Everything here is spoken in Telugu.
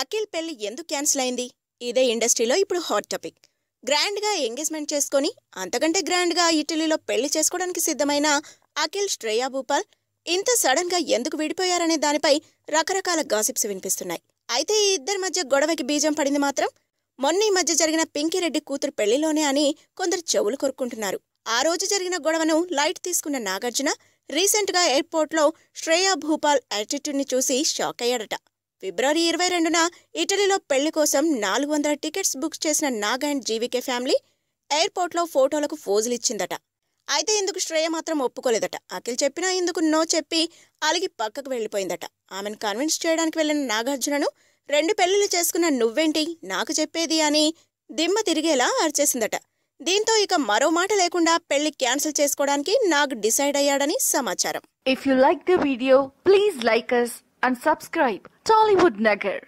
అఖిల్ పెళ్లి ఎందుకు క్యాన్సిల్ అయింది? ఇదే ఇండస్ట్రీలో ఇప్పుడు హాట్ టాపిక్. గ్రాండ్ గా ఎంగేజ్మెంట్ చేసుకుని అంతకంటే గ్రాండ్ గా ఇటలీలో పెళ్లి చేసుకోవడానికి సిద్ధమైన అఖిల్ శ్రేయా భూపాల్ ఇంత సడన్ గా ఎందుకు విడిపోయారనే దానిపై రకరకాల గాసిప్స్ వినిపిస్తున్నాయి. అయితే ఈ ఇద్దరి మధ్య గొడవకి బీజం పడింది మాత్రం మొన్న ఈ మధ్య జరిగిన పింకిరెడ్డి కూతురు పెళ్లిలోనే అని కొందరు చెవులు కొరుక్కుంటున్నారు. ఆ రోజు జరిగిన గొడవను లైట్ తీసుకున్న నాగార్జున రీసెంట్ గా ఎయిర్పోర్ట్ లో శ్రేయా భూపాల్ యాటిట్యూడ్ ని చూసి షాక్ అయ్యాడట. ఫిబ్రవరి 22న ఇటలీలో పెళ్లి కోసం 400 టికెట్స్ బుక్ చేసిన నాగ్ అండ్ జీవికే ఫ్యామిలీ ఎయిర్పోర్ట్లో ఫోటోలకు ఫోజులిచ్చిందట. అయితే ఇందుకు శ్రేయ మాత్రం ఒప్పుకోలేదట. అఖిల్ చెప్పినా ఇందుకు నో చెప్పి అలిగి పక్కకు వెళ్లిపోయిందట. ఆమెను కన్విన్స్ చేయడానికి వెళ్లిన నాగార్జునను 2 పెళ్లిళ్ళు చేసుకున్న నువ్వేంటి నాకు చెప్పేది అని దిమ్మ తిరిగేలా అరిచేసిందట. దీంతో ఇక మరో మాట లేకుండా పెళ్లి క్యాన్సిల్ చేసుకోవడానికి నాగ్ డిసైడ్ అయ్యాడని సమాచారం. If you like the video, please like us and subscribe Tollywood Nagar.